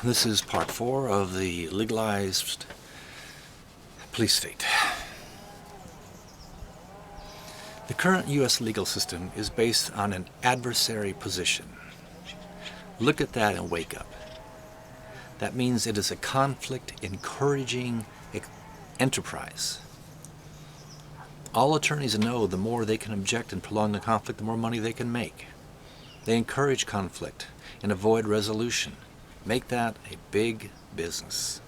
This is part 4 of the legalized police state. The current U.S. legal system is based on an adversary position. Look at that and wake up. That means it is a conflict-encouraging enterprise. All attorneys know the more they can object and prolong the conflict, the more money they can make. They encourage conflict and avoid resolution. Make that a big business.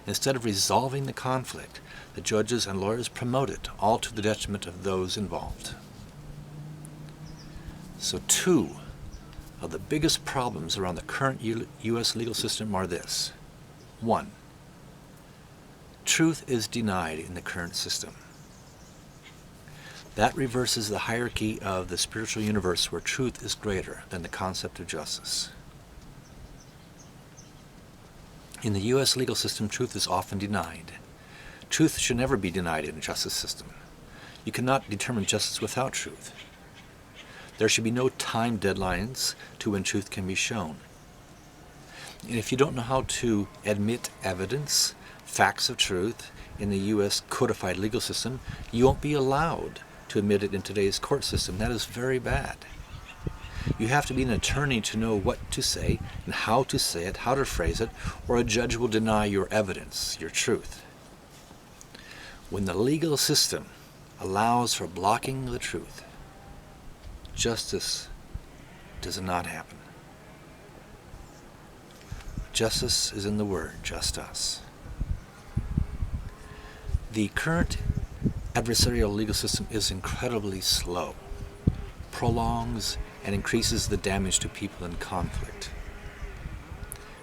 Instead of resolving the conflict, the judges and lawyers promote it, all to the detriment of those involved. So 2 of the biggest problems around the current U.S. legal system are this. 1. Truth is denied in the current system. That reverses the hierarchy of the spiritual universe where truth is greater than the concept of justice. In the U.S. legal system, truth is often denied. Truth should never be denied in a justice system. You cannot determine justice without truth. There should be no time deadlines to when truth can be shown. And if you don't know how to admit evidence, facts of truth, in the U.S. codified legal system, you won't be allowed to admit it in today's court system. That is very bad. You have to be an attorney to know what to say and how to say it, how to phrase it, or a judge will deny your evidence, your truth. When the legal system allows for blocking the truth, justice does not happen. Justice is in the word, just us. The current adversarial legal system is incredibly slow, prolongs and increases the damage to people in conflict.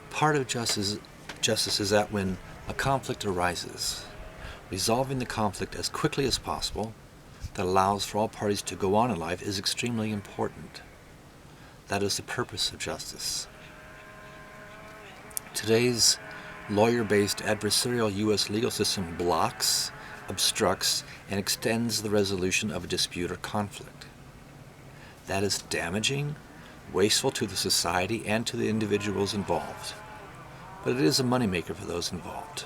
Part of justice is that when a conflict arises, resolving the conflict as quickly as possible that allows for all parties to go on in life is extremely important. That is the purpose of justice. Today's lawyer-based adversarial U.S. legal system blocks, obstructs, and extends the resolution of a dispute or conflict. That is damaging, wasteful to the society and to the individuals involved. But it is a moneymaker for those involved,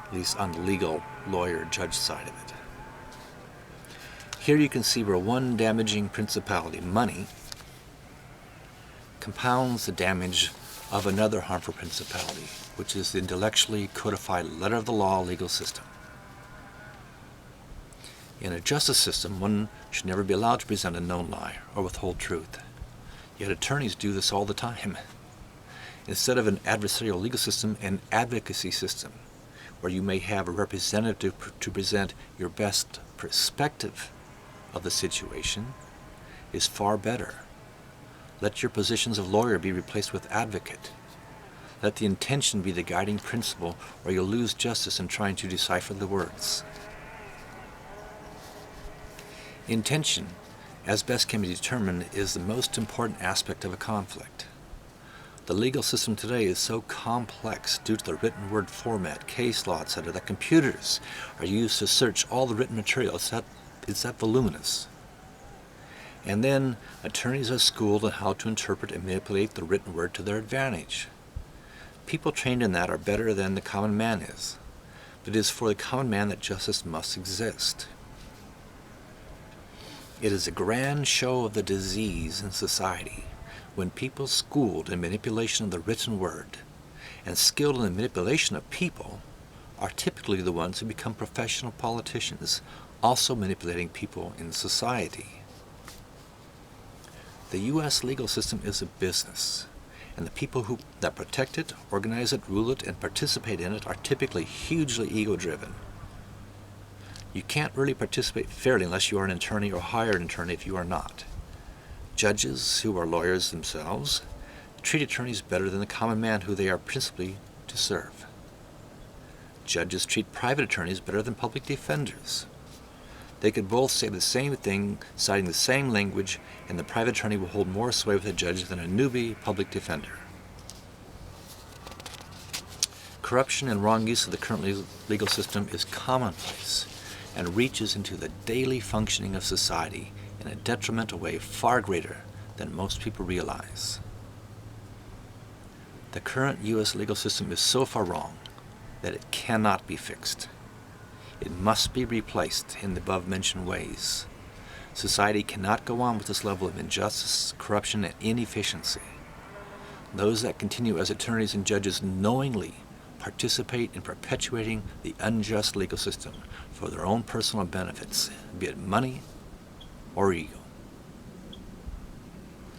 at least on the legal lawyer-judge side of it. Here you can see where one damaging principality, money, compounds the damage of another harmful principality, which is the intellectually codified letter of the law legal system. In a justice system, one should never be allowed to present a known lie or withhold truth. Yet attorneys do this all the time. Instead of an adversarial legal system, an advocacy system, where you may have a representative to present your best perspective of the situation, is far better. Let your positions of lawyer be replaced with advocate. Let the intention be the guiding principle, or you'll lose justice in trying to decipher the words. Intention, as best can be determined, is the most important aspect of a conflict. The legal system today is so complex due to the written word format, case law, etc., that computers are used to search all the written material. It's that voluminous. And then attorneys are schooled on how to interpret and manipulate the written word to their advantage. People trained in that are better than the common man is. But it is for the common man that justice must exist. It is a grand show of the disease in society when people schooled in manipulation of the written word and skilled in the manipulation of people are typically the ones who become professional politicians, also manipulating people in society. The U.S. legal system is a business, and the people that protect it, organize it, rule it, and participate in it are typically hugely ego-driven. You can't really participate fairly unless you are an attorney or hire an attorney if you are not. Judges, who are lawyers themselves, treat attorneys better than the common man who they are principally to serve. Judges treat private attorneys better than public defenders. They could both say the same thing, citing the same language, and the private attorney will hold more sway with a judge than a newbie public defender. Corruption and wrong use of the current legal system is commonplace and reaches into the daily functioning of society in a detrimental way far greater than most people realize. The current U.S. legal system is so far wrong that it cannot be fixed. It must be replaced in the above-mentioned ways. Society cannot go on with this level of injustice, corruption, and inefficiency. Those that continue as attorneys and judges knowingly participate in perpetuating the unjust legal system for their own personal benefits, be it money or ego.